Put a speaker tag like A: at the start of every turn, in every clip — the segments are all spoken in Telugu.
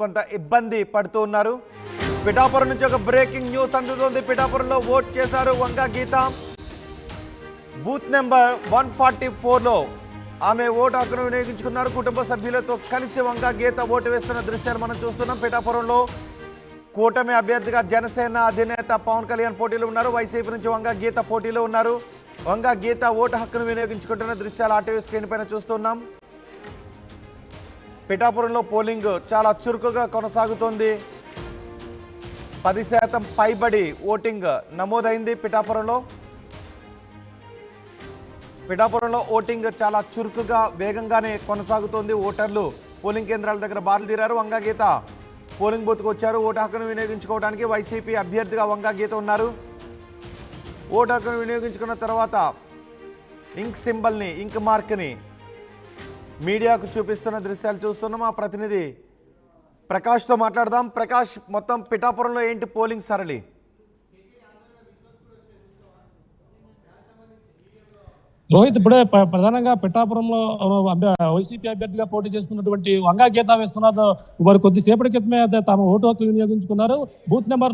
A: కొంత ఇబ్బంది పడుతూ ఉన్నారు. పిఠాపురం నుంచి ఒక బ్రేకింగ్ న్యూస్ అందుతుంది. పిఠాపురంలో ఓట్ చేశారు వంగా గీత. బూత్ నెంబర్ 144లో ఆమె ఓటు హక్కును వినియోగించుకున్నారు. కుటుంబ సభ్యులతో కలిసి వంగా గీత ఓటు వేస్తున్న దృశ్యాలు మనం చూస్తున్నాం. పిఠాపురంలో కూటమి అభ్యర్థిగా జనసేన అధినేత పవన్ కళ్యాణ్ పోటీలో ఉన్నారు. వైసీపీ నుంచి వంగా గీత పోటీలో ఉన్నారు. వంగా గీత ఓటు హక్కును వినియోగించుకుంటున్న దృశ్యాలు ఆర్టీవీ స్క్రీన్ పైన చూస్తున్నాం. పిఠాపురంలో పోలింగ్ చాలా చురుకుగా కొనసాగుతోంది. 10% పైబడి ఓటింగ్ నమోదైంది. పిఠాపురంలో ఓటింగ్ చాలా చురుకుగా వేగంగానే కొనసాగుతోంది. ఓటర్లు పోలింగ్ కేంద్రాల దగ్గర బారులు తీరారు. వంగా గీత పోలింగ్ బూత్కు వచ్చారు. ఓటు హక్కును వినియోగించుకోవడానికి వైసీపీ అభ్యర్థిగా వంగా గీత ఉన్నారు. ఓటు హక్కును వినియోగించుకున్న తర్వాత ఇంక్ సింబల్ని, ఇంక్ మార్క్ని మీడియాకు చూపిస్తున్న దృశ్యాలు చూస్తున్నాం. మా ప్రతినిధి ప్రకాష్తో మాట్లాడదాం. ప్రకాష్, మొత్తం పిఠాపురంలో ఏంటి పోలింగ్ సరళి?
B: రోహిత్, ఇప్పుడే ప్రధానంగా పిఠాపురంలో వైసీపీ అభ్యర్థిగా పోటీ చేస్తున్నటువంటి వంగా గీత వేస్తున్నారు. వారు కొద్దిసేపటి క్రితమే తమ ఓటు హక్కు వినియోగించుకున్నారు. బూత్ నెంబర్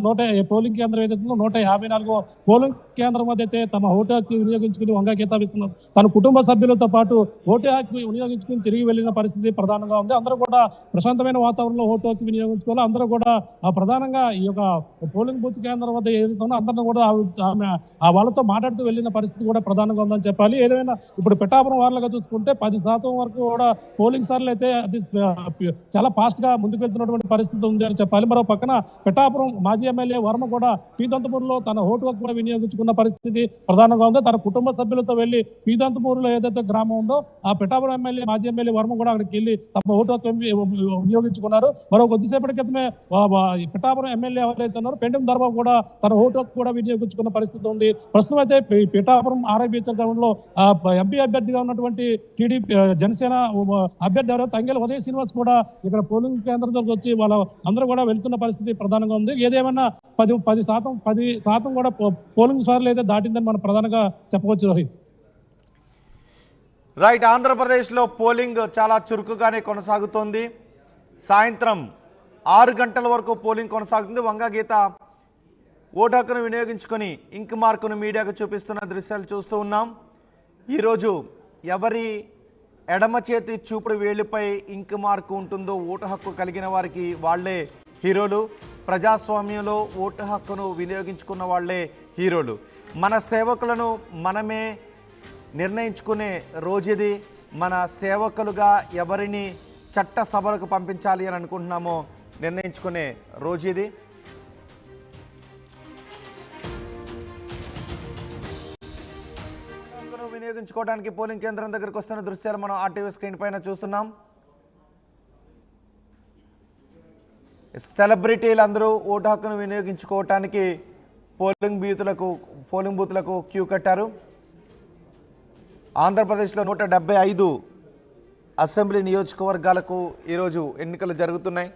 B: పోలింగ్ కేంద్రం ఏదైతే 154 పోలింగ్ కేంద్రం వద్దైతే తమ ఓటు హక్కు వినియోగించుకుని వంగా గీత వేస్తున్నారు. తన కుటుంబ సభ్యులతో పాటు ఓటు హక్కు వినియోగించుకుని తిరిగి వెళ్లిన పరిస్థితి ప్రధానంగా ఉంది. అందరూ కూడా ప్రశాంతమైన వాతావరణంలో ఓటు హక్కు వినియోగించుకోవాలి. అందరూ కూడా ప్రధానంగా ఈ యొక్క పోలింగ్ బూత్ కేంద్రం వద్ద ఏదైతే ఉందో అందరినీ కూడా వాళ్ళతో మాట్లాడుతూ వెళ్లిన పరిస్థితి కూడా ప్రధానంగా ఉందని చెప్పాలి. ఏదైనా ఇప్పుడు పిఠాపురం వార్లుగా చూసుకుంటే 10% వరకు కూడా పోలింగ్ సార్లు అయితే అది చాలా ఫాస్ట్ గా ముందుకు వెళ్తున్నటువంటి పరిస్థితి ఉంది అని చెప్పాలి. మరో పక్కన పిఠాపురం మాజీ ఎమ్మెల్యే వర్మ కూడా పీదంతపూర్లో తన ఓటు హక్కు కూడా వినియోగించుకున్న పరిస్థితి ప్రధానంగా ఉంది. తన కుటుంబ సభ్యులతో వెళ్లి పీదంతపూర్లో ఏదైతే గ్రామం ఉందో ఆ పిఠాపురం మాజీ ఎమ్మెల్యే వర్మ కూడా అక్కడికి వెళ్లి తమ ఓటు హక్కు వినియోగించుకున్నారు. మరో కొద్దిసేపటి క్రితమే పిఠాపురం ఎమ్మెల్యే ఎవరైతే ఉన్నారో పెండెం ధర్మ కూడా తన ఓటు హక్కు కూడా వినియోగించుకున్న పరిస్థితి ఉంది. ప్రస్తుతం అయితే పిఠాపురం ఆర్ఐబిహెచ్ఎల్ గ్రౌండ్ లో ఎంపీ అభ్యర్థిగా ఉన్నటువంటి టీడీపీ జనసేన అభ్యర్థి ఎవరో తంగెల ఉదయ శ్రీనివాస్ కూడా ఇక్కడ పోలింగ్ కేంద్రం దగ్గరకు వచ్చి వాళ్ళ అందరూ కూడా వెళ్తున్న పరిస్థితి ప్రధానంగా ఉంది. ఏదేమన్నా 10% కూడా పోలింగ్ సార్లు అయితే దాటిందని మనం ప్రధానంగా చెప్పవచ్చు. రోహిత్,
A: రైట్. ఆంధ్రప్రదేశ్లో పోలింగ్ చాలా చురుకుగానే కొనసాగుతోంది. సాయంత్రం 6 గంటల వరకు పోలింగ్ కొనసాగుతుంది. వంగా గీత ఓటు హక్కును వినియోగించుకొని ఇంక్ మార్కును మీడియాకు చూపిస్తున్న దృశ్యాలు చూస్తూ ఉన్నాం. ఈరోజు ఎవరి ఎడమ చేతి చూపుడు వేలిపై ఇంక్ మార్కు ఉంటుందో ఓటు హక్కు కలిగిన వారికి వాళ్లే హీరోలు. ప్రజాస్వామ్యంలో ఓటు హక్కును వినియోగించుకున్న వాళ్లే హీరోలు. మన సేవకులను మనమే నిర్ణయించుకునే రోజుది. మన సేవకులుగా ఎవరిని చట్ట సభలకు పంపించాలి అని అనుకుంటున్నామో నిర్ణయించుకునే రోజుది. వినియోగించుకోవడానికి పోలింగ్ కేంద్రం దగ్గరకు వస్తున్న దృశ్యాలు మనం ఆర్టీవీ స్క్రీన్ పైన చూస్తున్నాం. సెలబ్రిటీలు అందరూ ఓటు హక్కును వినియోగించుకోవటానికి పోలింగ్ బూత్లకు క్యూ కట్టారు. ఆంధ్రప్రదేశ్లో 175 అసెంబ్లీ నియోజకవర్గాలకు ఈరోజు ఎన్నికలు జరుగుతున్నాయి.